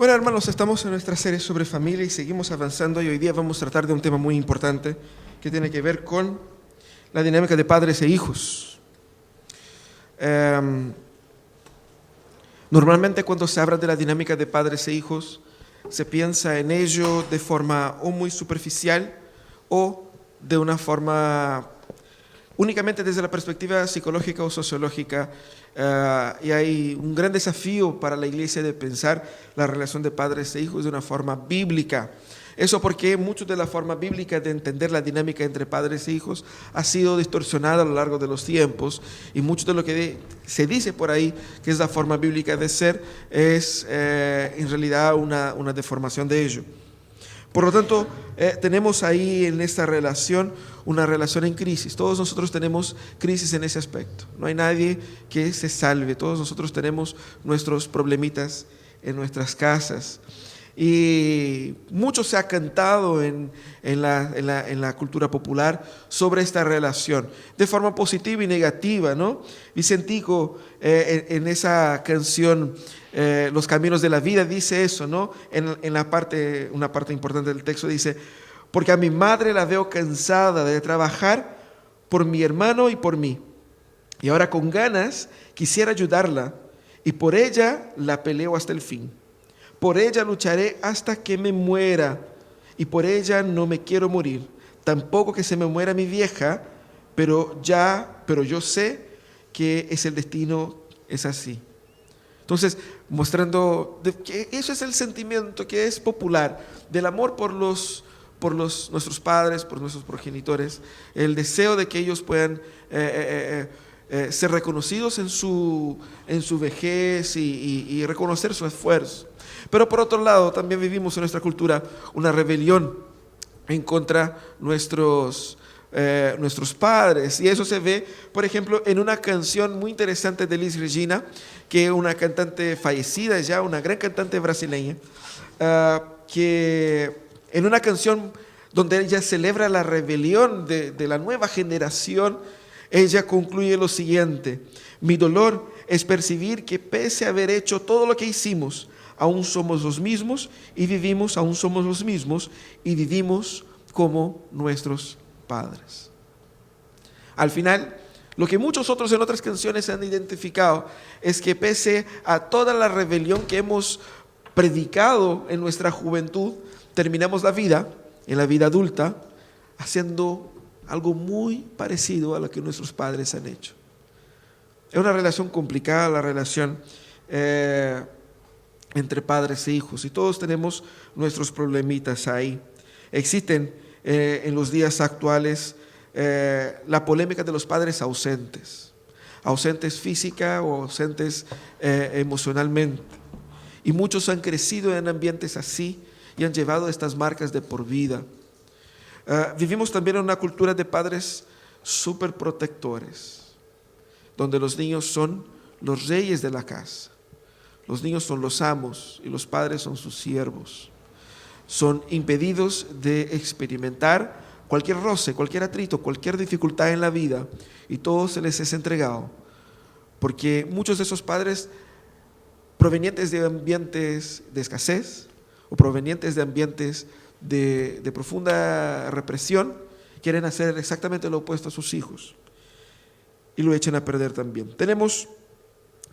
Bueno, hermanos, estamos en nuestra serie sobre familia y seguimos avanzando y hoy día vamos a tratar de un tema muy importante que tiene que ver con la dinámica de padres e hijos. Normalmente cuando se habla de la dinámica de padres e hijos, se piensa en ello de forma o muy superficial o de una forma únicamente desde la perspectiva psicológica o sociológica, y hay un gran desafío para la iglesia de pensar la relación de padres e hijos de una forma bíblica. Eso porque mucho de la forma bíblica de entender la dinámica entre padres e hijos ha sido distorsionada a lo largo de los tiempos, y mucho de lo que se dice por ahí que es la forma bíblica de ser es en realidad una deformación de ello. Por lo tanto, tenemos ahí en esta relación una relación en crisis. Todos nosotros tenemos crisis en ese aspecto. No hay nadie que se salve. Todos nosotros tenemos nuestros problemitas en nuestras casas. Y mucho se ha cantado en la cultura popular sobre esta relación, de forma positiva y negativa, ¿no? Vicentico, en esa canción Los Caminos de la Vida, dice eso, ¿no? Una parte importante del texto dice: porque a mi madre la veo cansada de trabajar por mi hermano y por mí, y ahora con ganas quisiera ayudarla, y por ella la peleo hasta el fin. Por ella lucharé hasta que me muera, y por ella no me quiero morir. Tampoco que se me muera mi vieja, pero yo sé que es el destino, es así. Entonces, mostrando que eso es el sentimiento que es popular, del amor por nuestros padres, por nuestros progenitores, el deseo de que ellos puedan ser reconocidos en su vejez y reconocer su esfuerzo. Pero por otro lado, también vivimos en nuestra cultura una rebelión en contra nuestros padres, y eso se ve, por ejemplo, en una canción muy interesante de Elis Regina, que es una cantante fallecida ya, una gran cantante brasileña, que en una canción donde ella celebra la rebelión de la nueva generación, ella concluye lo siguiente: mi dolor es percibir que pese a haber hecho todo lo que hicimos, aún somos los mismos y vivimos, aún somos los mismos y vivimos como nuestros padres. Al final, lo que muchos otros en otras canciones han identificado es que pese a toda la rebelión que hemos predicado en nuestra juventud, terminamos en la vida adulta, haciendo algo muy parecido a lo que nuestros padres han hecho. Es una relación complicada, la relación entre padres e hijos, y todos tenemos nuestros problemitas ahí. Existen en los días actuales la polémica de los padres ausentes física o ausentes emocionalmente, y muchos han crecido en ambientes así y han llevado estas marcas de por vida. Vivimos también en una cultura de padres súper protectores, donde los niños son los reyes de la casa. Los niños son los amos y los padres son sus siervos. Son impedidos de experimentar cualquier roce, cualquier atrito, cualquier dificultad en la vida, y todo se les es entregado. Porque muchos de esos padres, provenientes de ambientes de escasez o provenientes de ambientes de profunda represión, quieren hacer exactamente lo opuesto a sus hijos y lo echan a perder también. Tenemos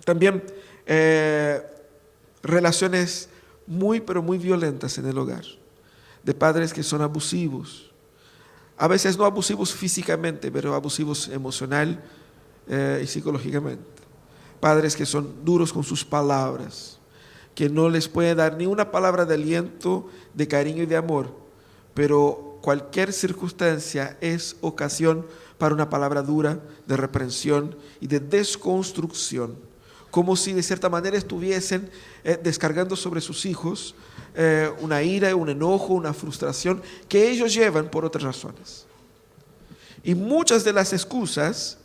también relaciones muy, pero muy violentas en el hogar, de padres que son abusivos, a veces no abusivos físicamente, pero abusivos emocional y psicológicamente. Padres que son duros con sus palabras, que no les puede dar ni una palabra de aliento, de cariño y de amor, pero cualquier circunstancia es ocasión para una palabra dura de reprensión y de desconstrucción, como si de cierta manera estuviesen descargando sobre sus hijos una ira, un enojo, una frustración que ellos llevan por otras razones. Y muchas de las excusas,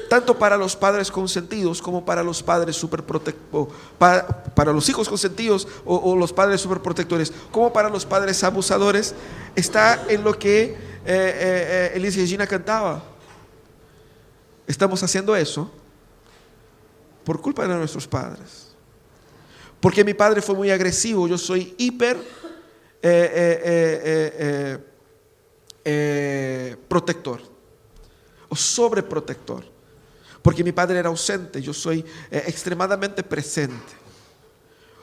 tanto para los padres consentidos como para los padres para los hijos consentidos o los padres superprotectores, como para los padres abusadores, está en lo que Elis Regina cantaba. Estamos haciendo eso por culpa de nuestros padres, porque mi padre fue muy agresivo, yo soy hiper protector o sobreprotector. Porque mi padre era ausente, yo soy extremadamente presente.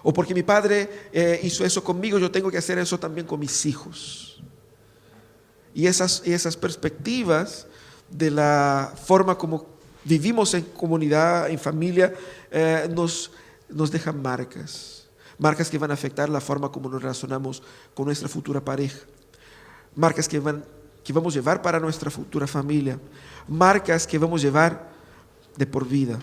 O porque mi padre hizo eso conmigo, yo tengo que hacer eso también con mis hijos. Y esas perspectivas de la forma como vivimos en comunidad, en familia, nos dejan marcas. Marcas que van a afectar la forma como nos relacionamos con nuestra futura pareja. Marcas que vamos a llevar para nuestra futura familia. Marcas que vamos a llevar de por vida.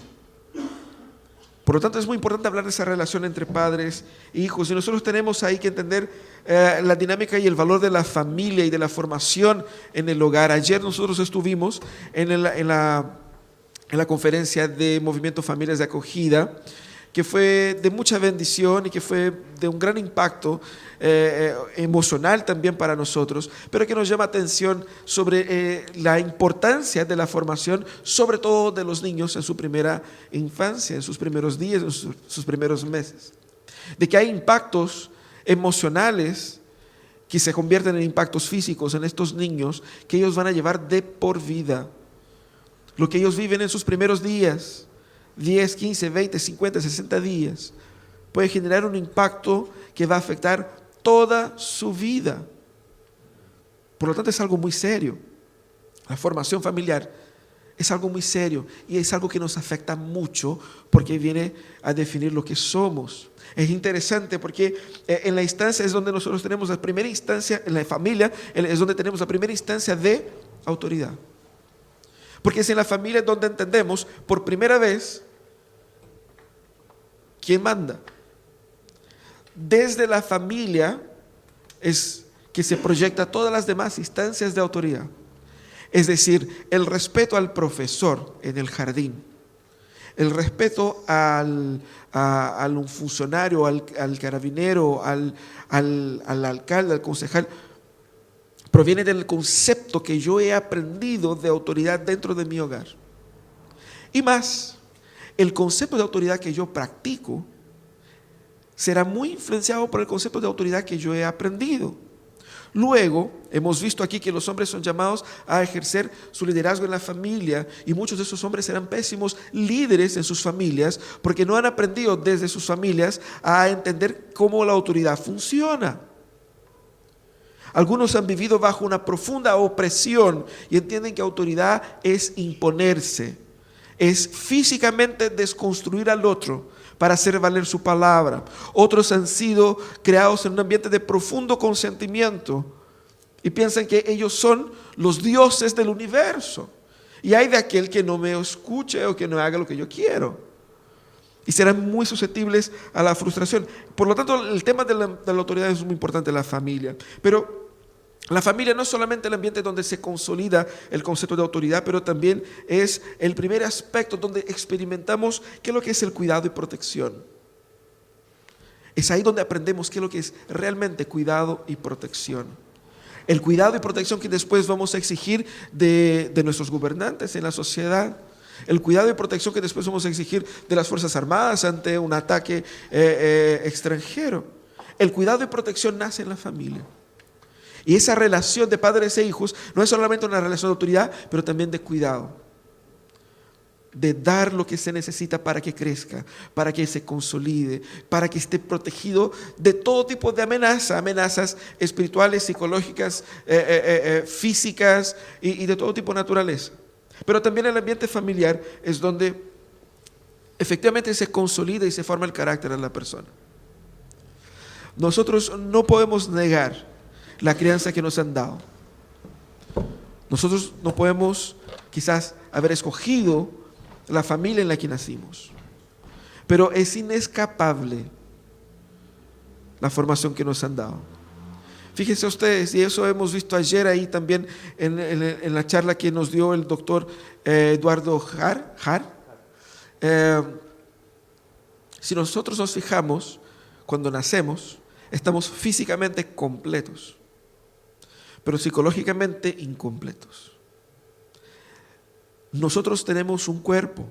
Por lo tanto, es muy importante hablar de esa relación entre padres e hijos. Y nosotros tenemos ahí que entender la dinámica y el valor de la familia y de la formación en el hogar. Ayer nosotros estuvimos en la conferencia de Movimiento Familias de Acogida, que fue de mucha bendición y que fue de un gran impacto emocional también para nosotros, pero que nos llama atención sobre la importancia de la formación, sobre todo de los niños en su primera infancia, en sus primeros días, en sus primeros meses. De que hay impactos emocionales que se convierten en impactos físicos en estos niños que ellos van a llevar de por vida. Lo que ellos viven en sus primeros días, 10, 15, 20, 50, 60 días, puede generar un impacto que va a afectar toda su vida. Por lo tanto, es algo muy serio. La formación familiar es algo muy serio y es algo que nos afecta mucho porque viene a definir lo que somos. Es interesante porque en la instancia es donde nosotros tenemos la primera instancia, en la familia es donde tenemos la primera instancia de autoridad. Porque es en la familia donde entendemos por primera vez quién manda. Desde la familia es que se proyecta todas las demás instancias de autoridad. Es decir, el respeto al profesor en el jardín, el respeto al funcionario, al carabinero, al alcalde, al concejal, proviene del concepto que yo he aprendido de autoridad dentro de mi hogar. Y más, el concepto de autoridad que yo practico será muy influenciado por el concepto de autoridad que yo he aprendido. Luego, hemos visto aquí que los hombres son llamados a ejercer su liderazgo en la familia y muchos de esos hombres serán pésimos líderes en sus familias porque no han aprendido desde sus familias a entender cómo la autoridad funciona. Algunos han vivido bajo una profunda opresión y entienden que autoridad es imponerse, es físicamente desconstruir al otro para hacer valer su palabra. Otros han sido creados en un ambiente de profundo consentimiento y piensan que ellos son los dioses del universo. Y hay de aquel que no me escuche o que no haga lo que yo quiero. Y serán muy susceptibles a la frustración. Por lo tanto, el tema de la autoridad es muy importante en la familia. Pero la familia no es solamente el ambiente donde se consolida el concepto de autoridad, pero también es el primer aspecto donde experimentamos qué es lo que es el cuidado y protección. Es ahí donde aprendemos qué es lo que es realmente cuidado y protección. El cuidado y protección que después vamos a exigir de nuestros gobernantes en la sociedad. El cuidado y protección que después vamos a exigir de las Fuerzas Armadas ante un ataque extranjero. El cuidado y protección nace en la familia. Y esa relación de padres e hijos no es solamente una relación de autoridad, pero también de cuidado. De dar lo que se necesita para que crezca, para que se consolide, para que esté protegido de todo tipo de amenazas espirituales, psicológicas, físicas y de todo tipo de naturaleza. Pero también el ambiente familiar es donde efectivamente se consolida y se forma el carácter de la persona. Nosotros no podemos negar la crianza que nos han dado. Nosotros no podemos quizás haber escogido la familia en la que nacimos, pero es inescapable la formación que nos han dado. Fíjense ustedes, y eso hemos visto ayer ahí también en la charla que nos dio el doctor Eduardo Har. Si nosotros nos fijamos, cuando nacemos, estamos físicamente completos, pero psicológicamente incompletos. Nosotros tenemos un cuerpo,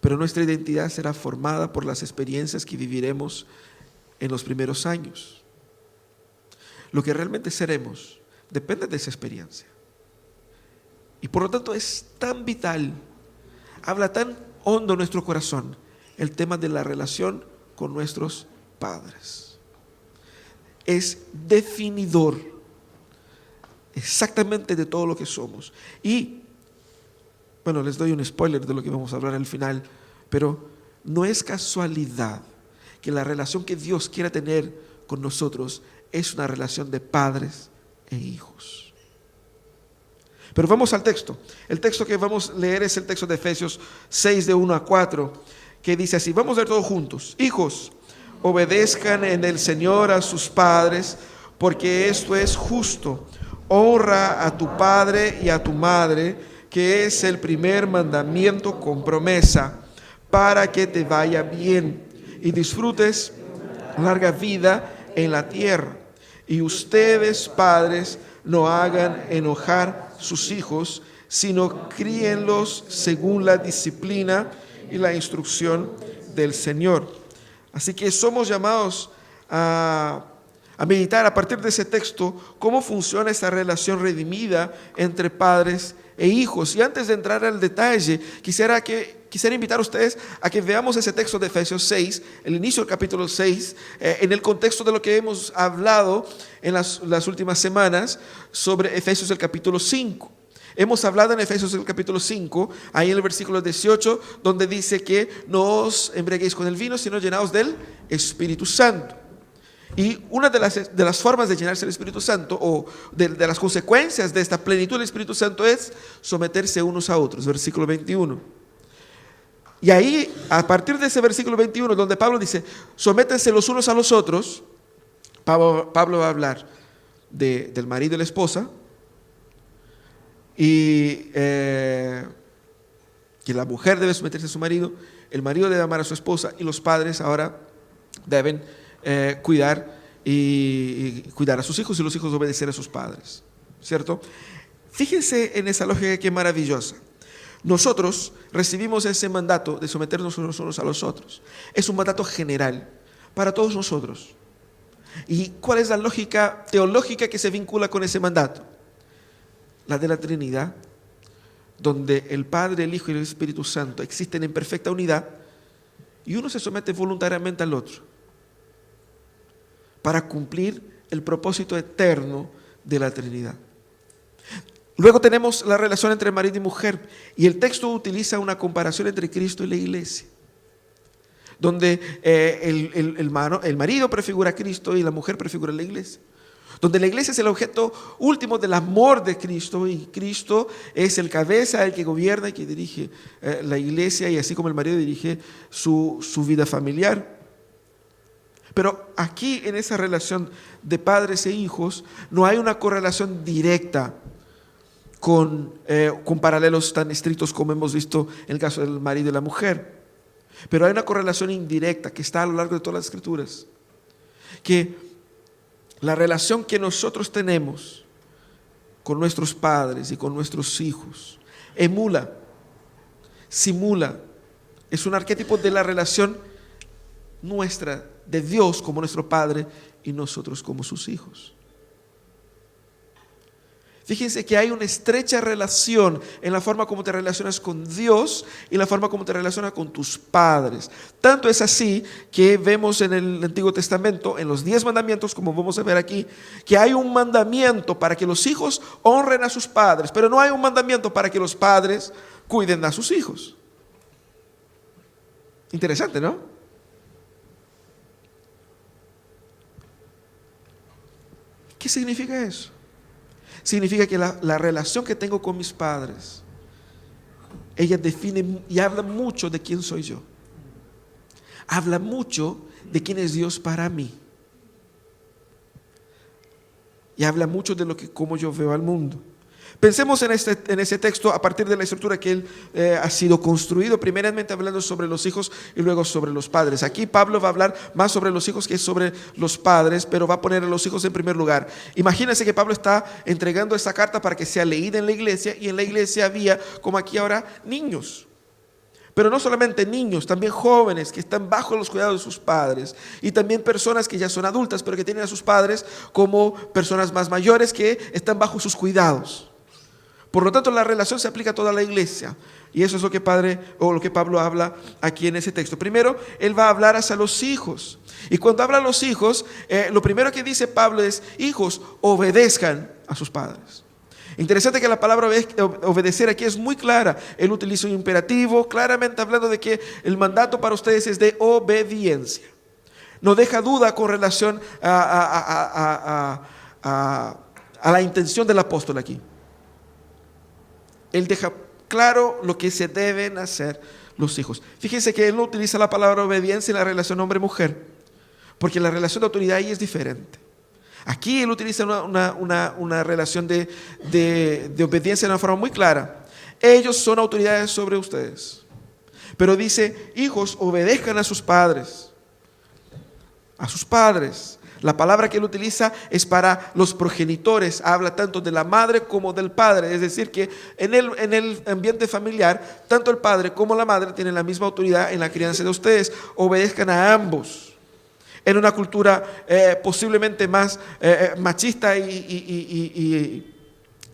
pero nuestra identidad será formada por las experiencias que viviremos en los primeros años. Lo que realmente seremos depende de esa experiencia. Y por lo tanto es tan vital, habla tan hondo en nuestro corazón el tema de la relación con nuestros padres. Es definidor exactamente de todo lo que somos. Y, bueno, les doy un spoiler de lo que vamos a hablar al final, pero no es casualidad que la relación que Dios quiera tener con nosotros es una relación de padres e hijos. Pero vamos al texto. El texto que vamos a leer es el texto de Efesios 6, de 1 a 4, que dice así, vamos a leer todos juntos. Hijos, obedezcan en el Señor a sus padres, porque esto es justo. Honra a tu padre y a tu madre, que es el primer mandamiento con promesa, para que te vaya bien y disfrutes larga vida en la tierra. Y ustedes, padres, no hagan enojar sus hijos, sino críenlos según la disciplina y la instrucción del Señor. Así que somos llamados a meditar a partir de ese texto cómo funciona esta relación redimida entre padres e hijos. Y antes de entrar al detalle, quisiera invitar a ustedes a que veamos ese texto de Efesios 6, el inicio del capítulo 6, en el contexto de lo que hemos hablado en las últimas semanas sobre Efesios el capítulo 5. Hemos hablado en Efesios el capítulo 5, ahí en el versículo 18, donde dice que no os embriaguéis con el vino, sino llenaos del Espíritu Santo. Y una de las formas de llenarse del Espíritu Santo, o de las consecuencias de esta plenitud del Espíritu Santo, es someterse unos a otros, versículo 21. Y ahí, a partir de ese versículo 21, donde Pablo dice, sométense los unos a los otros, Pablo va a hablar del marido y la esposa, y que la mujer debe someterse a su marido, el marido debe amar a su esposa, y los padres ahora deben cuidar a sus hijos, y los hijos obedecer a sus padres, ¿cierto? Fíjense en esa lógica que maravillosa. Nosotros recibimos ese mandato de someternos los unos a los otros. Es un mandato general para todos nosotros. ¿Y cuál es la lógica teológica que se vincula con ese mandato? La de la Trinidad, donde el Padre, el Hijo y el Espíritu Santo existen en perfecta unidad, y uno se somete voluntariamente al otro para cumplir el propósito eterno de la Trinidad. Luego tenemos la relación entre marido y mujer, y el texto utiliza una comparación entre Cristo y la iglesia, donde el marido prefigura a Cristo y la mujer prefigura a la iglesia, donde la iglesia es el objeto último del amor de Cristo, y Cristo es el cabeza, el que gobierna y que dirige la iglesia, y así como el marido dirige su vida familiar. Pero aquí, en esa relación de padres e hijos, no hay una correlación directa con paralelos tan estrictos como hemos visto en el caso del marido y la mujer. Pero hay una correlación indirecta que está a lo largo de todas las Escrituras, que la relación que nosotros tenemos con nuestros padres y con nuestros hijos simula, es un arquetipo de la relación nuestra, de Dios como nuestro Padre y nosotros como sus hijos. Fíjense que hay una estrecha relación en la forma como te relacionas con Dios y la forma como te relacionas con tus padres. Tanto es así que vemos en el Antiguo Testamento, en los 10 mandamientos, como vamos a ver aquí, que hay un mandamiento para que los hijos honren a sus padres, pero no hay un mandamiento para que los padres cuiden a sus hijos. Interesante, ¿no? ¿Qué significa eso? Significa que la relación que tengo con mis padres, ella define y habla mucho de quién soy yo. Habla mucho de quién es Dios para mí. Y habla mucho de cómo yo veo al mundo. Pensemos en ese texto a partir de la estructura que él ha sido construido, primeramente hablando sobre los hijos y luego sobre los padres. Aquí Pablo va a hablar más sobre los hijos que sobre los padres, pero va a poner a los hijos en primer lugar. Imagínense que Pablo está entregando esta carta para que sea leída en la iglesia, y en la iglesia había, como aquí ahora, niños. Pero no solamente niños, también jóvenes que están bajo los cuidados de sus padres, y también personas que ya son adultas, pero que tienen a sus padres como personas más mayores que están bajo sus cuidados. Por lo tanto, la relación se aplica a toda la iglesia. Y eso es lo que Pablo habla aquí en ese texto. Primero, él va a hablar hacia los hijos. Y cuando habla a los hijos, lo primero que dice Pablo es: hijos, obedezcan a sus padres. Interesante que la palabra obedecer aquí es muy clara. Él utiliza un imperativo, claramente hablando de que el mandato para ustedes es de obediencia. No deja duda con relación a la intención del apóstol aquí. Él deja claro lo que se deben hacer los hijos. Fíjense que él no utiliza la palabra obediencia en la relación hombre-mujer, porque la relación de autoridad ahí es diferente. Aquí él utiliza una relación de obediencia de una forma muy clara. Ellos son autoridades sobre ustedes. Pero dice: hijos, obedezcan a sus padres. A sus padres. La palabra que él utiliza es para los progenitores. Habla tanto de la madre como del padre. Es decir, que en el ambiente familiar, tanto el padre como la madre tienen la misma autoridad en la crianza de ustedes. Obedezcan a ambos. En una cultura posiblemente más machista y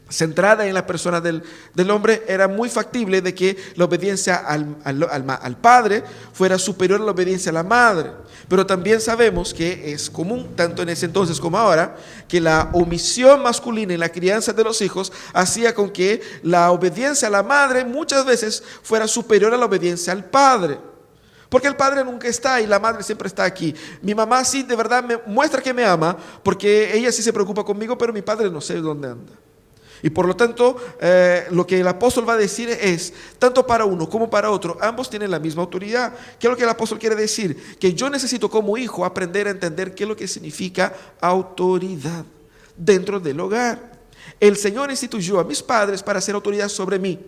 centrada en la persona del hombre, era muy factible de que la obediencia al padre fuera superior a la obediencia a la madre. Pero también sabemos que es común, tanto en ese entonces como ahora, que la omisión masculina en la crianza de los hijos hacía con que la obediencia a la madre muchas veces fuera superior a la obediencia al padre. Porque el padre nunca está y la madre siempre está aquí. Mi mamá sí de verdad me muestra que me ama, porque ella sí se preocupa conmigo, pero mi padre no sé dónde anda. Y por lo tanto, lo que el apóstol va a decir es, tanto para uno como para otro, ambos tienen la misma autoridad. ¿Qué es lo que el apóstol quiere decir? Que yo necesito como hijo aprender a entender qué es lo que significa autoridad dentro del hogar. El Señor instituyó a mis padres para ser autoridad sobre mí.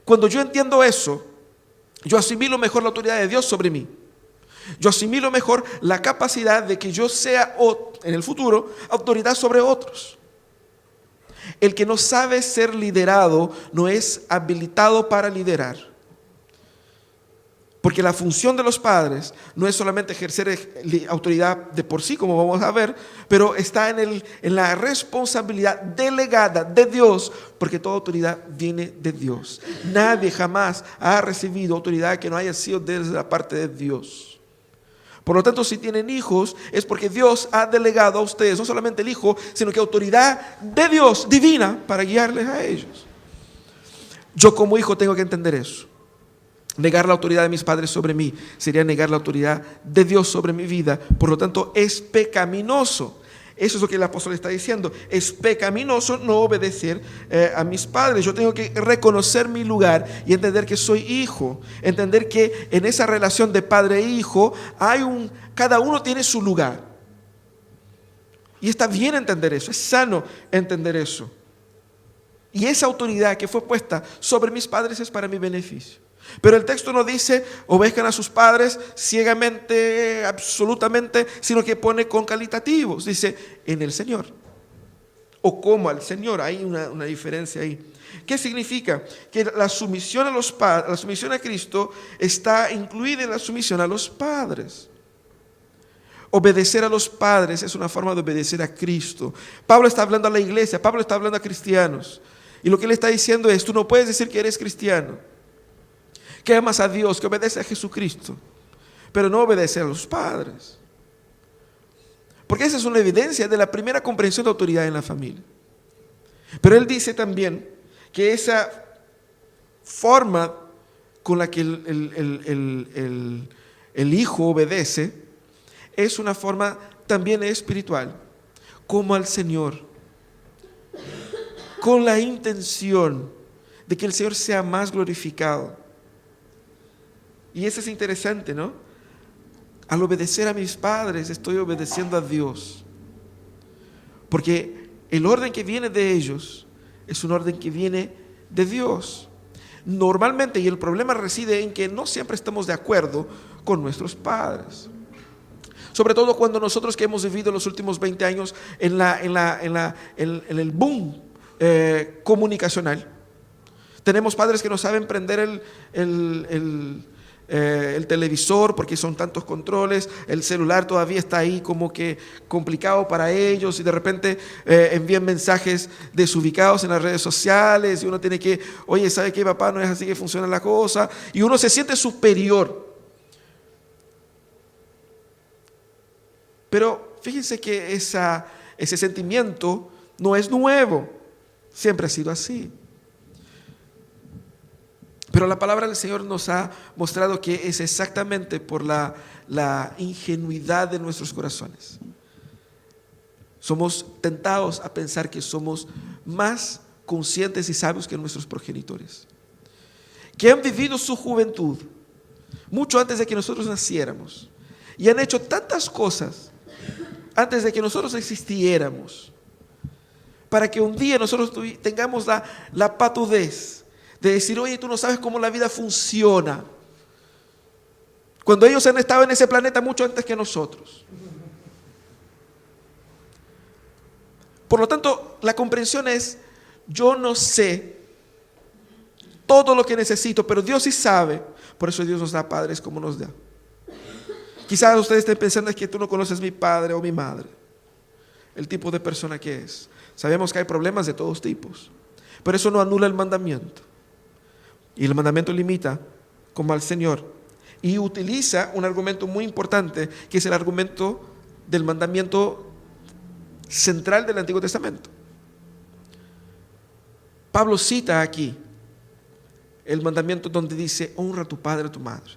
Cuando yo entiendo eso, yo asimilo mejor la autoridad de Dios sobre mí. Yo asimilo mejor la capacidad de que yo sea en el futuro autoridad sobre otros. El que no sabe ser liderado no es habilitado para liderar. Porque la función de los padres no es solamente ejercer autoridad de por sí, como vamos a ver, pero está en la responsabilidad delegada de Dios, porque toda autoridad viene de Dios. Nadie jamás ha recibido autoridad que no haya sido desde la parte de Dios. Por lo tanto, si tienen hijos, es porque Dios ha delegado a ustedes, no solamente el hijo, sino que autoridad de Dios, divina, para guiarles a ellos. Yo como hijo tengo que entender eso. Negar la autoridad de mis padres sobre mí sería negar la autoridad de Dios sobre mi vida. Por lo tanto, es pecaminoso. Eso es lo que el apóstol está diciendo. Es pecaminoso no obedecer a mis padres. Yo tengo que reconocer mi lugar y entender que soy hijo. Entender que en esa relación de padre e hijo cada uno tiene su lugar. Y está bien entender eso, es sano entender eso. Y esa autoridad que fue puesta sobre mis padres es para mi beneficio. Pero el texto no dice obedezcan a sus padres ciegamente, absolutamente, sino que pone con calitativos. Dice en el Señor o como al Señor. Hay una diferencia ahí. ¿Qué significa? Que la sumisión a los padres, la sumisión a Cristo está incluida en la sumisión a los padres. Obedecer a los padres es una forma de obedecer a Cristo. Pablo está hablando a la iglesia, Pablo está hablando a cristianos. Y lo que él está diciendo es, tú no puedes decir que eres cristiano, que amas a Dios, que obedeces a Jesucristo, pero no obedeces a los padres. Porque esa es una evidencia de la primera comprensión de autoridad en la familia. Pero él dice también que esa forma con la que el hijo obedece es una forma también espiritual, como al Señor, con la intención de que el Señor sea más glorificado. Y eso es interesante, ¿no? Al obedecer a mis padres, estoy obedeciendo a Dios. Porque el orden que viene de ellos es un orden que viene de Dios. Normalmente, y el problema reside en que no siempre estamos de acuerdo con nuestros padres. Sobre todo cuando nosotros que hemos vivido los últimos 20 años en el boom comunicacional, Tenemos padres que no saben prender el televisor porque son tantos controles, el celular todavía está ahí como que complicado para ellos y de repente envían mensajes desubicados en las redes sociales y uno tiene que, oye, ¿sabe qué, papá? No es así que funciona la cosa, y uno se siente superior. Pero fíjense que ese sentimiento no es nuevo, siempre ha sido así. Pero la palabra del Señor nos ha mostrado que es exactamente por la ingenuidad de nuestros corazones. Somos tentados a pensar que somos más conscientes y sabios que nuestros progenitores, que han vivido su juventud mucho antes de que nosotros naciéramos y han hecho tantas cosas antes de que nosotros existiéramos, para que un día nosotros tengamos la patudez de decir, oye, tú no sabes cómo la vida funciona, cuando ellos han estado en ese planeta mucho antes que nosotros. Por lo tanto, la comprensión es, yo no sé todo lo que necesito, pero Dios sí sabe. Por eso Dios nos da padres como nos da. Quizás ustedes estén pensando que tú no conoces mi padre o mi madre, el tipo de persona que es. Sabemos que hay problemas de todos tipos, pero eso no anula el mandamiento. Y el mandamiento limita como al Señor. Y utiliza un argumento muy importante, que es el argumento del mandamiento central del Antiguo Testamento. Pablo cita aquí el mandamiento donde dice, honra a tu padre y a tu madre.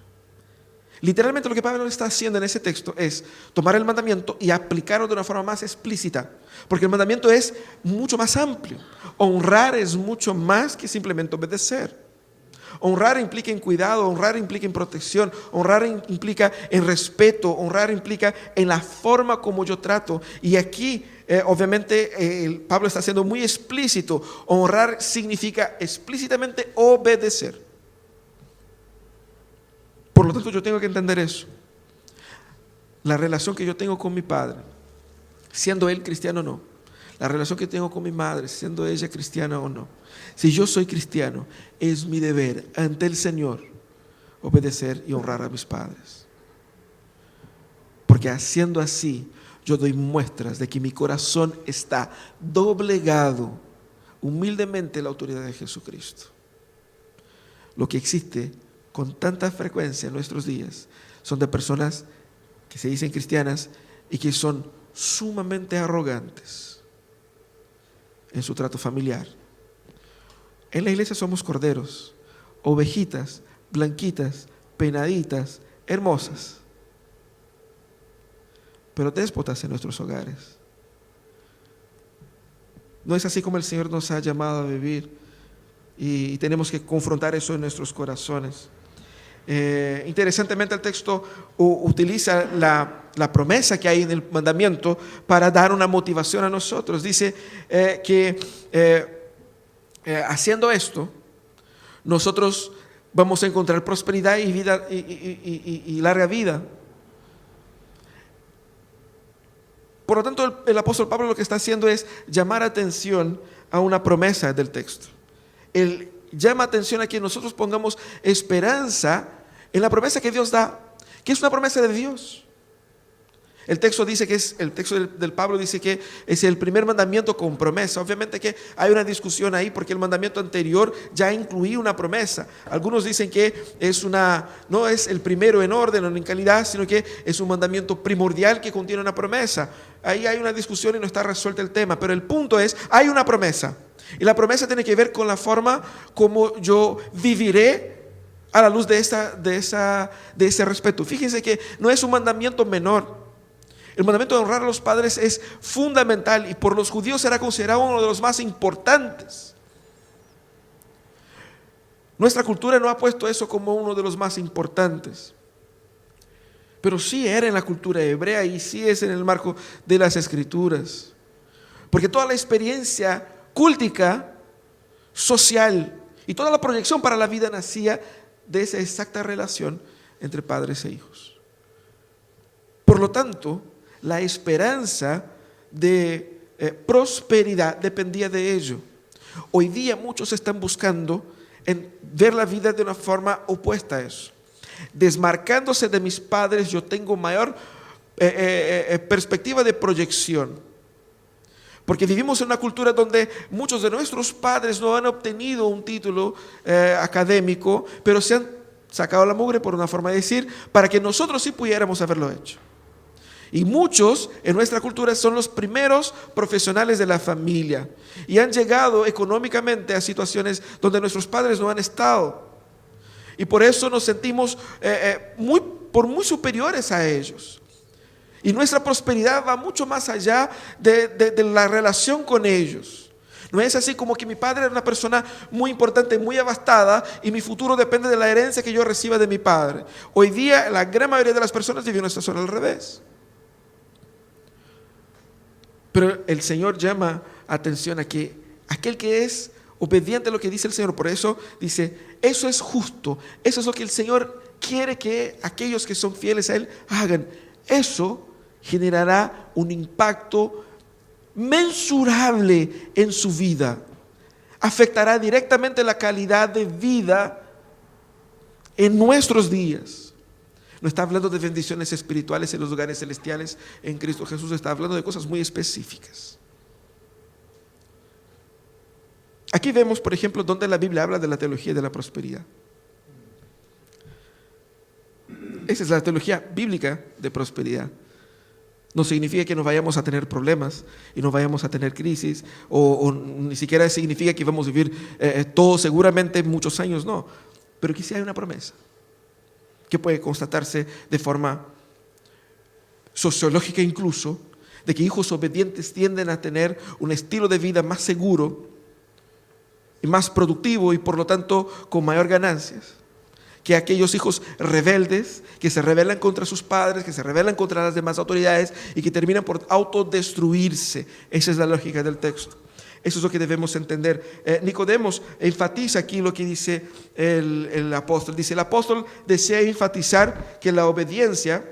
Literalmente lo que Pablo está haciendo en ese texto es tomar el mandamiento y aplicarlo de una forma más explícita, porque el mandamiento es mucho más amplio. Honrar es mucho más que simplemente obedecer. Honrar implica en cuidado, honrar implica en protección, honrar implica en respeto, honrar implica en la forma como yo trato. Y aquí obviamente Pablo está siendo muy explícito. Honrar significa explícitamente obedecer. Por lo tanto, yo tengo que entender eso. La relación que yo tengo con mi padre, siendo él cristiano o no. La relación que tengo con mi madre, siendo ella cristiana o no. Si yo soy cristiano, es mi deber ante el Señor obedecer y honrar a mis padres. Porque haciendo así, yo doy muestras de que mi corazón está doblegado humildemente a la autoridad de Jesucristo. Lo que existe con tanta frecuencia en nuestros días son de personas que se dicen cristianas y que son sumamente arrogantes en su trato familiar. En la iglesia somos corderos, ovejitas, blanquitas, peinaditas, hermosas, pero déspotas en nuestros hogares. No es así como el Señor nos ha llamado a vivir, y tenemos que confrontar eso en nuestros corazones. Interesantemente, el texto utiliza la promesa que hay en el mandamiento para dar una motivación a nosotros. Dice que haciendo esto, nosotros vamos a encontrar prosperidad y vida y larga vida. Por lo tanto, el apóstol Pablo lo que está haciendo es llamar atención a una promesa del texto. Él llama atención a que nosotros pongamos esperanza en la promesa que Dios da, que es una promesa de Dios. El texto dice que el texto del Pablo dice que es el primer mandamiento con promesa. Obviamente que hay una discusión ahí, porque el mandamiento anterior ya incluía una promesa. Algunos dicen que no es el primero en orden o en calidad, sino que es un mandamiento primordial que contiene una promesa. Ahí hay una discusión y no está resuelto el tema, pero el punto es, hay una promesa. Y la promesa tiene que ver con la forma como yo viviré a la luz de ese respeto. Fíjense que no es un mandamiento menor. El mandamiento de honrar a los padres es fundamental y por los judíos será considerado uno de los más importantes. Nuestra cultura no ha puesto eso como uno de los más importantes, pero sí era en la cultura hebrea y sí es en el marco de las Escrituras, porque toda la experiencia cultica, social y toda la proyección para la vida nacía de esa exacta relación entre padres e hijos. Por lo tanto, la esperanza de prosperidad dependía de ello. Hoy día muchos están buscando en ver la vida de una forma opuesta a eso. Desmarcándose de mis padres, yo tengo mayor perspectiva de proyección. Porque vivimos en una cultura donde muchos de nuestros padres no han obtenido un título académico, pero se han sacado la mugre, por una forma de decir, para que nosotros sí pudiéramos haberlo hecho. Y muchos en nuestra cultura son los primeros profesionales de la familia y han llegado económicamente a situaciones donde nuestros padres no han estado. Y por eso nos sentimos muy superiores a ellos. Y nuestra prosperidad va mucho más allá de la relación con ellos. No es así como que mi padre era una persona muy importante, muy abastada, y mi futuro depende de la herencia que yo reciba de mi padre. Hoy día la gran mayoría de las personas viven una situación al revés. Pero el Señor llama atención a que aquel que es obediente a lo que dice el Señor, por eso dice, eso es justo, eso es lo que el Señor quiere que aquellos que son fieles a Él hagan. Eso generará un impacto mensurable en su vida. Afectará directamente la calidad de vida en nuestros días. No está hablando de bendiciones espirituales en los lugares celestiales en Cristo Jesús, está hablando de cosas muy específicas. Aquí vemos, por ejemplo, donde la Biblia habla de la teología de la prosperidad. Esa es la teología bíblica de prosperidad. No significa que no vayamos a tener problemas y no vayamos a tener crisis, o ni siquiera significa que vamos a vivir todos seguramente muchos años, no. Pero que sí hay una promesa que puede constatarse de forma sociológica incluso, de que hijos obedientes tienden a tener un estilo de vida más seguro y más productivo y por lo tanto con mayor ganancias que aquellos hijos rebeldes que se rebelan contra sus padres, que se rebelan contra las demás autoridades y que terminan por autodestruirse. Esa es la lógica del texto. Eso es lo que debemos entender. Nicodemos enfatiza aquí lo que dice el apóstol. Dice, el apóstol desea enfatizar que la obediencia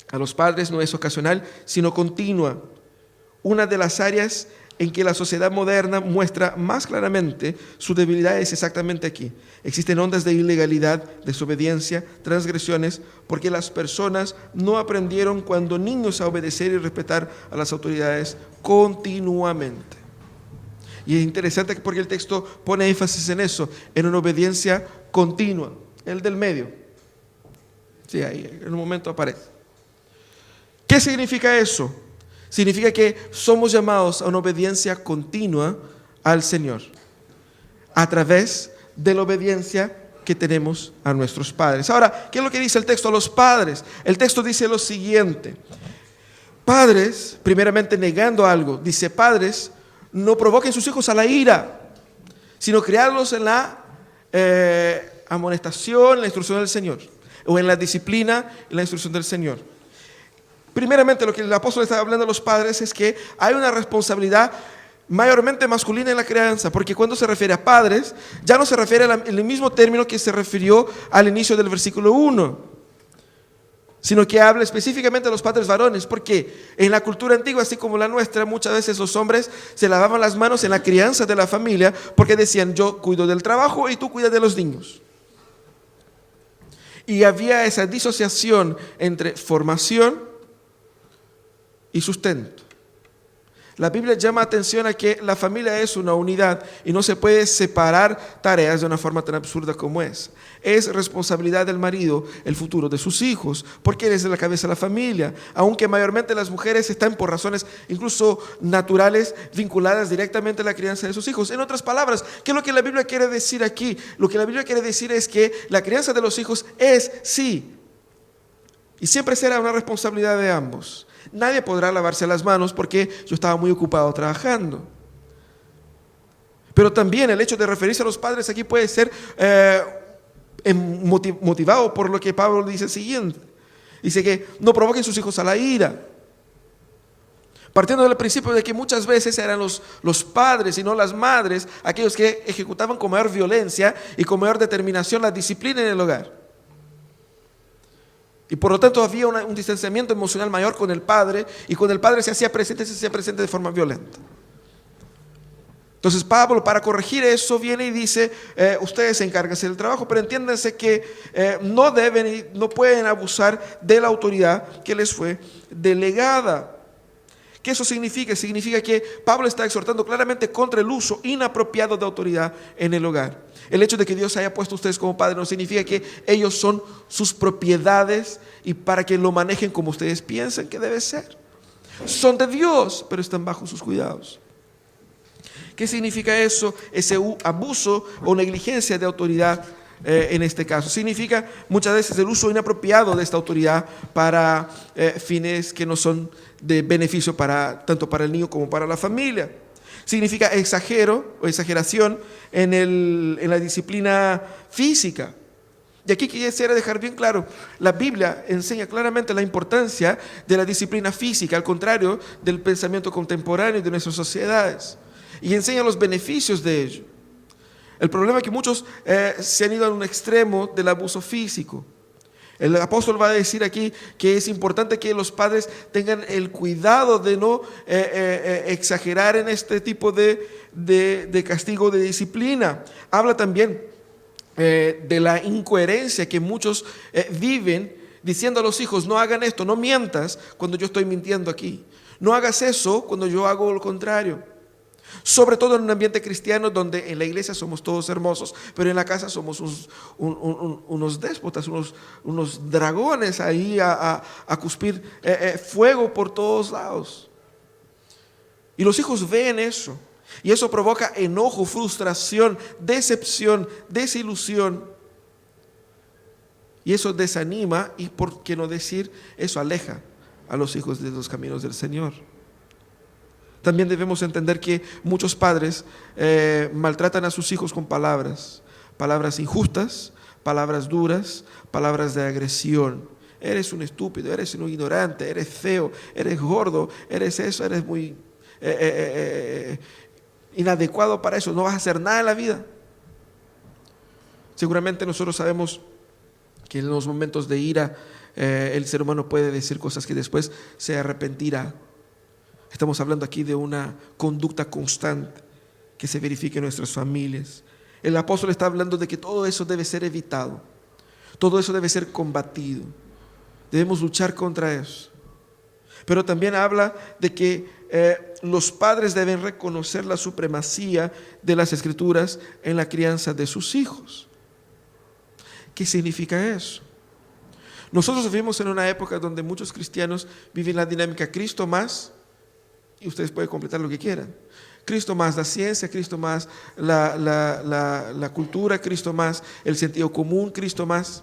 a los padres no es ocasional, sino continua. Una de las áreas en que la sociedad moderna muestra más claramente su debilidad es exactamente aquí. Existen ondas de ilegalidad, desobediencia, transgresiones, porque las personas no aprendieron cuando niños a obedecer y respetar a las autoridades continuamente. Y es interesante porque el texto pone énfasis en eso, en una obediencia continua, el del medio. Sí, ahí en un momento aparece. ¿Qué significa eso? Significa que somos llamados a una obediencia continua al Señor a través de la obediencia que tenemos a nuestros padres. Ahora, ¿qué es lo que dice el texto a los padres? El texto dice lo siguiente: padres, primeramente negando algo, dice, padres, no provoquen sus hijos a la ira, sino criarlos en la amonestación, en la instrucción del Señor, o en la disciplina, en la instrucción del Señor. Primeramente, lo que el apóstol está hablando a los padres es que hay una responsabilidad mayormente masculina en la crianza, porque cuando se refiere a padres, ya no se refiere en el mismo término que se refirió al inicio del versículo 1, sino que habla específicamente a los padres varones, porque en la cultura antigua, así como la nuestra, muchas veces los hombres se lavaban las manos en la crianza de la familia, porque decían, yo cuido del trabajo y tú cuidas de los niños. Y había esa disociación entre formación y sustento. La Biblia llama atención a que la familia es una unidad y no se puede separar tareas de una forma tan absurda como es. Es responsabilidad del marido el futuro de sus hijos, porque él es la cabeza de la familia, aunque mayormente las mujeres están por razones incluso naturales vinculadas directamente a la crianza de sus hijos. En otras palabras, ¿qué es lo que la Biblia quiere decir aquí? Lo que la Biblia quiere decir es que la crianza de los hijos es, sí, y siempre será una responsabilidad de ambos. Nadie podrá lavarse las manos porque yo estaba muy ocupado trabajando. Pero también el hecho de referirse a los padres aquí puede ser motivado por lo que Pablo dice siguiente. Dice que no provoquen sus hijos a la ira. Partiendo del principio de que muchas veces eran los padres y no las madres aquellos que ejecutaban con mayor violencia y con mayor determinación la disciplina en el hogar. Y por lo tanto había un distanciamiento emocional mayor con el padre, y cuando el padre se hacía presente de forma violenta. Entonces Pablo, para corregir eso, viene y dice, ustedes encárguense del trabajo, pero entiéndanse que no deben y no pueden abusar de la autoridad que les fue delegada. ¿Qué eso significa? Significa que Pablo está exhortando claramente contra el uso inapropiado de autoridad en el hogar. El hecho de que Dios haya puesto a ustedes como padres no significa que ellos son sus propiedades y para que lo manejen como ustedes piensan que debe ser. Son de Dios, pero están bajo sus cuidados. ¿Qué significa eso? Ese abuso o negligencia de autoridad en este caso. Significa muchas veces el uso inapropiado de esta autoridad para fines que no son de beneficio tanto para el niño como para la familia. Significa exageración en la disciplina física. Y aquí quisiera dejar bien claro, la Biblia enseña claramente la importancia de la disciplina física, al contrario del pensamiento contemporáneo de nuestras sociedades. Y enseña los beneficios de ello. El problema es que muchos se han ido a un extremo del abuso físico. El apóstol va a decir aquí que es importante que los padres tengan el cuidado de no exagerar en este tipo de castigo, de disciplina. Habla también de la incoherencia que muchos viven diciendo a los hijos, no hagan esto, no mientas cuando yo estoy mintiendo aquí. No hagas eso cuando yo hago lo contrario. Sobre todo en un ambiente cristiano donde en la iglesia somos todos hermosos, pero en la casa somos unos déspotas, unos dragones ahí a cuspir fuego por todos lados. Y los hijos ven eso, y eso provoca enojo, frustración, decepción, desilusión. Y eso desanima y, por qué no decir, eso aleja a los hijos de los caminos del Señor. También debemos entender que muchos padres maltratan a sus hijos con palabras injustas, palabras duras, palabras de agresión. Eres un estúpido, eres un ignorante, eres feo, eres gordo, eres eso, eres muy inadecuado para eso, no vas a hacer nada en la vida. Seguramente nosotros sabemos que en los momentos de ira el ser humano puede decir cosas que después se arrepentirá. Estamos hablando aquí de una conducta constante que se verifica en nuestras familias. El apóstol está hablando de que todo eso debe ser evitado. Todo eso debe ser combatido. Debemos luchar contra eso. Pero también habla de que los padres deben reconocer la supremacía de las Escrituras en la crianza de sus hijos. ¿Qué significa eso? Nosotros vivimos en una época donde muchos cristianos viven la dinámica Cristo más, y ustedes pueden completar lo que quieran. Cristo más la ciencia, Cristo más la cultura, Cristo más el sentido común, Cristo más.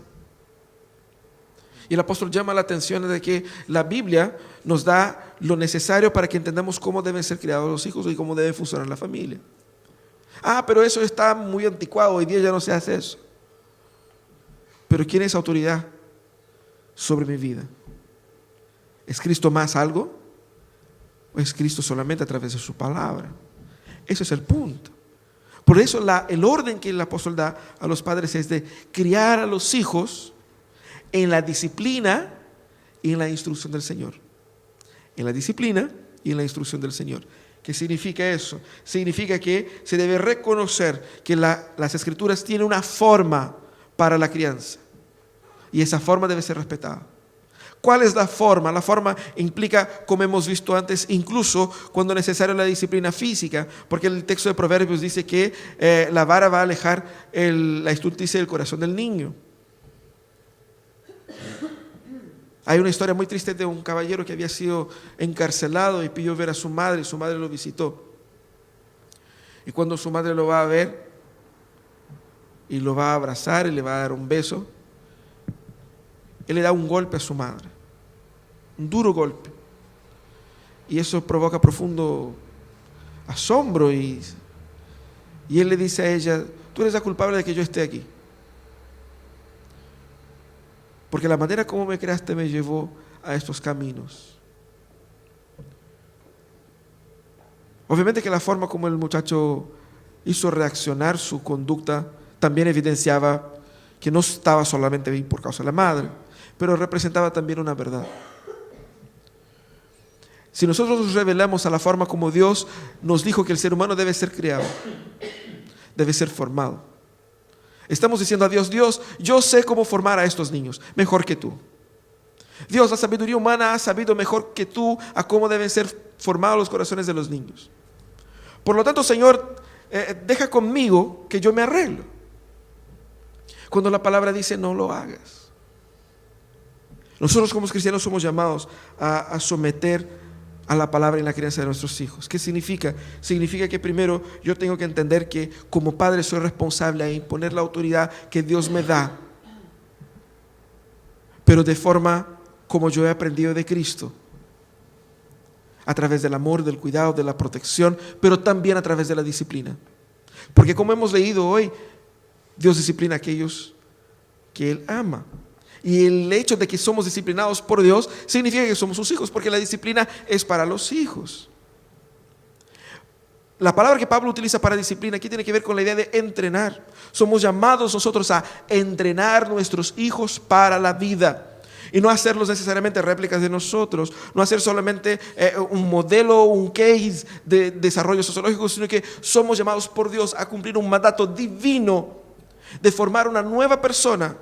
Y el apóstol llama la atención de que la Biblia nos da lo necesario para que entendamos cómo deben ser criados los hijos y cómo debe funcionar la familia. Pero eso está muy anticuado, hoy día ya no se hace eso. Pero ¿quién es autoridad sobre mi vida? ¿Es Cristo más algo? ¿O es Cristo solamente a través de su palabra? Ese es el punto. Por eso el orden que el apóstol da a los padres es de criar a los hijos en la disciplina y en la instrucción del Señor. En la disciplina y en la instrucción del Señor. ¿Qué significa eso? Significa que se debe reconocer que las Escrituras tienen una forma para la crianza. Y esa forma debe ser respetada. ¿Cuál es la forma? La forma implica, como hemos visto antes, incluso cuando es necesaria la disciplina física, porque el texto de Proverbios dice que la vara va a alejar la estulticia del corazón del niño. Hay una historia muy triste de un caballero que había sido encarcelado y pidió ver a su madre, y su madre lo visitó. Y cuando su madre lo va a ver y lo va a abrazar y le va a dar un beso, él le da un golpe a su madre, un duro golpe, y eso provoca profundo asombro y él le dice a ella: tú eres la culpable de que yo esté aquí, porque la manera como me creaste me llevó a estos caminos. Obviamente que la forma como el muchacho hizo reaccionar su conducta también evidenciaba que no estaba solamente bien por causa de la madre, pero representaba también una verdad. Si nosotros nos revelamos a la forma como Dios nos dijo que el ser humano debe ser criado, debe ser formado, estamos diciendo a Dios: Dios, yo sé cómo formar a estos niños mejor que tú. Dios, la sabiduría humana ha sabido mejor que tú a cómo deben ser formados los corazones de los niños. Por lo tanto, Señor, deja conmigo que yo me arreglo. Cuando la palabra dice: no lo hagas. Nosotros como cristianos somos llamados a someter a la palabra en la crianza de nuestros hijos. ¿Qué significa? Significa que primero yo tengo que entender que como padre soy responsable a imponer la autoridad que Dios me da, pero de forma como yo he aprendido de Cristo, a través del amor, del cuidado, de la protección, pero también a través de la disciplina. Porque como hemos leído hoy, Dios disciplina a aquellos que Él ama. Y el hecho de que somos disciplinados por Dios significa que somos sus hijos, porque la disciplina es para los hijos. La palabra que Pablo utiliza para disciplina aquí tiene que ver con la idea de entrenar. Somos llamados nosotros a entrenar nuestros hijos para la vida. Y no hacerlos necesariamente réplicas de nosotros, no hacer solamente un modelo, un case de desarrollo sociológico, sino que somos llamados por Dios a cumplir un mandato divino de formar una nueva persona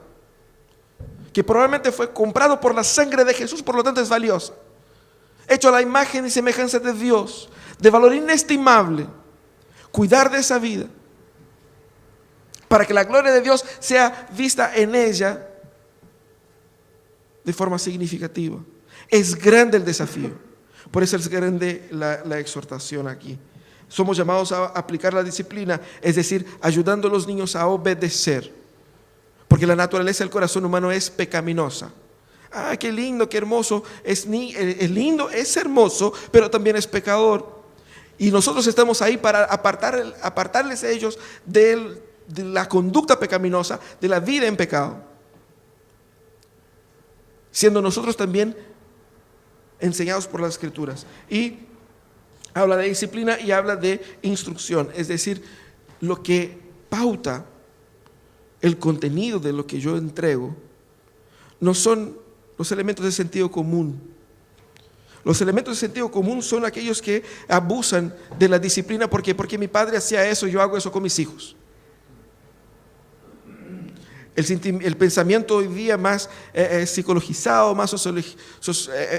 que probablemente fue comprado por la sangre de Jesús, por lo tanto es valiosa, hecho a la imagen y semejanza de Dios, de valor inestimable. Cuidar de esa vida para que la gloria de Dios sea vista en ella de forma significativa. Es grande el desafío, por eso es grande la exhortación aquí. Somos llamados a aplicar la disciplina, es decir, ayudando a los niños a obedecer, porque la naturaleza del corazón humano es pecaminosa. Ah, qué lindo, qué hermoso, es lindo, es hermoso, pero también es pecador. Y nosotros estamos ahí para apartarles a ellos de la conducta pecaminosa, de la vida en pecado, siendo nosotros también enseñados por las Escrituras. Y habla de disciplina y habla de instrucción, es decir, lo que pauta el contenido de lo que yo entrego no son los elementos de sentido común. Los elementos de sentido común son aquellos que abusan de la disciplina. ¿Por qué? Porque mi padre hacía eso, yo hago eso con mis hijos. El pensamiento hoy día más psicologizado, más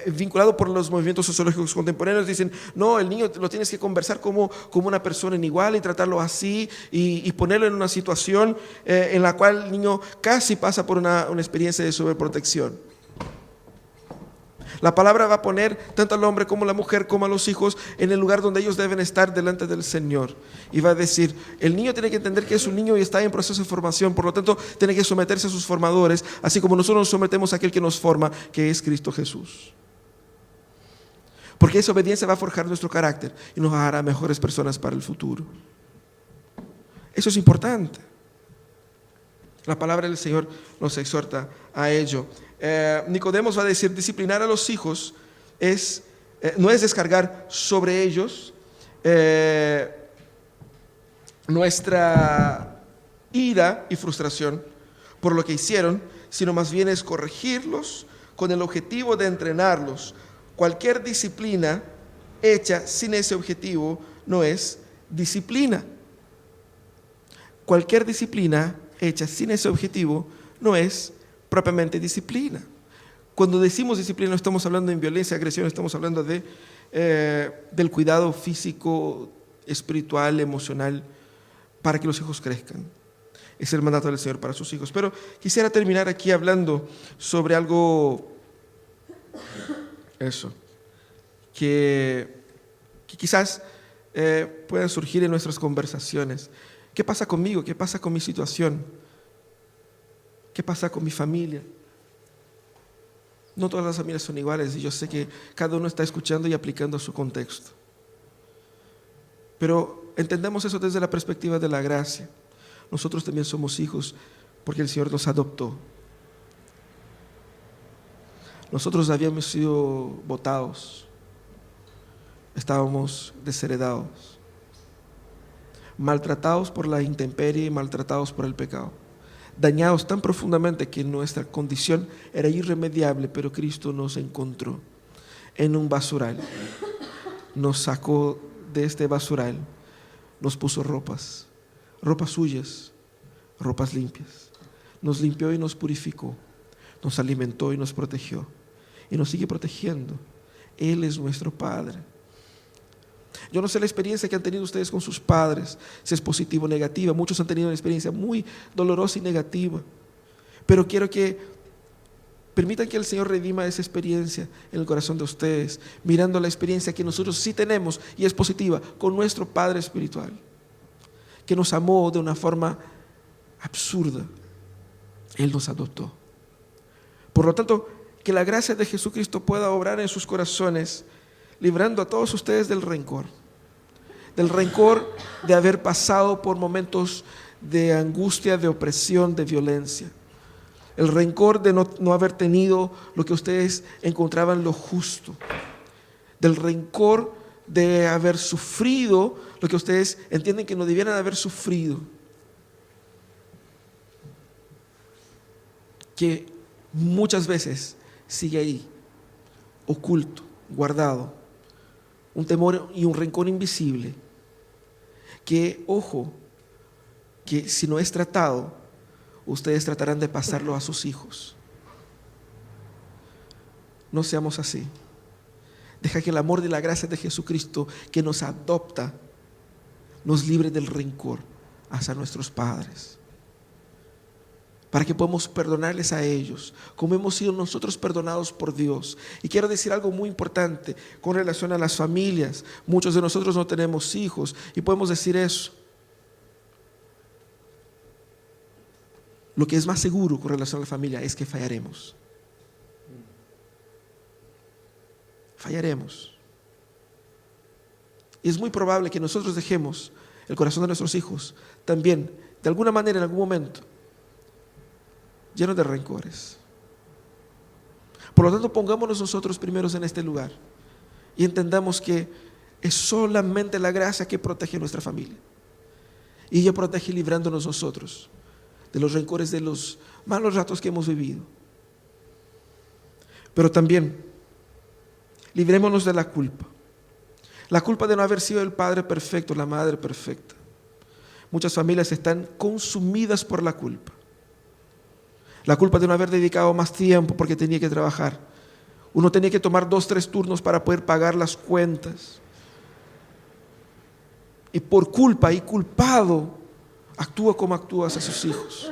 vinculado por los movimientos sociológicos contemporáneos, dicen: no, el niño lo tienes que conversar como una persona en igual y tratarlo así y ponerlo en una situación en la cual el niño casi pasa por una experiencia de sobreprotección. La palabra va a poner tanto al hombre como a la mujer como a los hijos en el lugar donde ellos deben estar delante del Señor. Y va a decir: el niño tiene que entender que es un niño y está en proceso de formación, por lo tanto tiene que someterse a sus formadores, así como nosotros nos sometemos a aquel que nos forma, que es Cristo Jesús. Porque esa obediencia va a forjar nuestro carácter y nos hará mejores personas para el futuro. Eso es importante. La palabra del Señor nos exhorta a ello. Nicodemos va a decir: disciplinar a los hijos no es descargar sobre ellos nuestra ira y frustración por lo que hicieron, sino más bien es corregirlos con el objetivo de entrenarlos. Cualquier disciplina hecha sin ese objetivo no es disciplina. Cualquier disciplina hecha sin ese objetivo no es propiamente disciplina. Cuando decimos disciplina no estamos hablando de violencia, agresión, estamos hablando del cuidado físico, espiritual, emocional, para que los hijos crezcan. Es el mandato del Señor para sus hijos. Pero quisiera terminar aquí hablando sobre algo, que quizás puedan surgir en nuestras conversaciones. ¿Qué pasa conmigo? ¿Qué pasa con mi situación? ¿Qué pasa con mi familia? No todas las familias son iguales y yo sé que cada uno está escuchando y aplicando a su contexto. Pero entendemos eso desde la perspectiva de la gracia. Nosotros también somos hijos porque el Señor nos adoptó. Nosotros habíamos sido botados, estábamos desheredados, maltratados por la intemperie, maltratados por el pecado, dañados tan profundamente que nuestra condición era irremediable, pero Cristo nos encontró. en un basural. Nos sacó de este basural, nos puso ropas suyas, ropas limpias. Nos limpió y nos purificó, nos alimentó y nos protegió, y nos sigue protegiendo. Él es nuestro Padre. Yo no sé la experiencia que han tenido ustedes con sus padres, si es positiva o negativa. Muchos han tenido una experiencia muy dolorosa y negativa, pero quiero que permitan que el Señor redima esa experiencia en el corazón de ustedes, mirando la experiencia que nosotros sí tenemos y es positiva con nuestro Padre espiritual, que nos amó de una forma absurda. Él nos adoptó. Por lo tanto, que la gracia de Jesucristo pueda obrar en sus corazones, librando a todos ustedes del rencor de haber pasado por momentos de angustia, de opresión, de violencia. El rencor de no haber tenido lo que ustedes encontraban lo justo. Del rencor de haber sufrido lo que ustedes entienden que no debieran haber sufrido. Que muchas veces sigue ahí, oculto, guardado. Un temor y un rencor invisible. Que, ojo, que si no es tratado, ustedes tratarán de pasarlo a sus hijos. No seamos así. Deja que el amor y la gracia de Jesucristo, que nos adopta, nos libre del rencor hacia nuestros padres, para que podamos perdonarles a ellos como hemos sido nosotros perdonados por Dios. Y quiero decir algo muy importante con relación a las familias. Muchos de nosotros no tenemos hijos y podemos decir eso. Lo que es más seguro con relación a la familia es que fallaremos. Fallaremos. Y es muy probable que nosotros dejemos el corazón de nuestros hijos también, de alguna manera, en algún momento, lleno de rencores. Por lo tanto, pongámonos nosotros primeros en este lugar y entendamos que es solamente la gracia que protege a nuestra familia. Y ella protege librándonos nosotros de los rencores, de los malos ratos que hemos vivido. Pero también librémonos de la culpa. La culpa de no haber sido el padre perfecto, la madre perfecta. Muchas familias están consumidas por la culpa. La culpa de no haber dedicado más tiempo porque tenía que trabajar. Uno tenía que tomar 2, 3 turnos para poder pagar las cuentas. Y por culpa y culpado, actúa como actúa hacia sus hijos.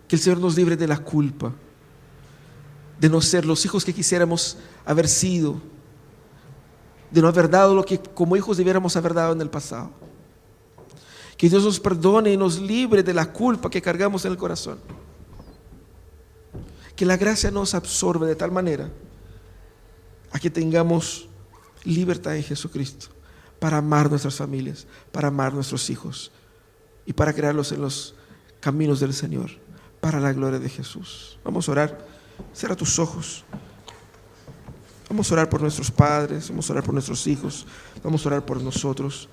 Que el Señor nos libre de la culpa, de no ser los hijos que quisiéramos haber sido, de no haber dado lo que como hijos debiéramos haber dado en el pasado. Que Dios nos perdone y nos libre de la culpa que cargamos en el corazón. Que la gracia nos absorbe de tal manera a que tengamos libertad en Jesucristo para amar nuestras familias, para amar nuestros hijos y para crearlos en los caminos del Señor, para la gloria de Jesús. Vamos a orar. Cierra tus ojos. Vamos a orar por nuestros padres, vamos a orar por nuestros hijos, vamos a orar por nosotros.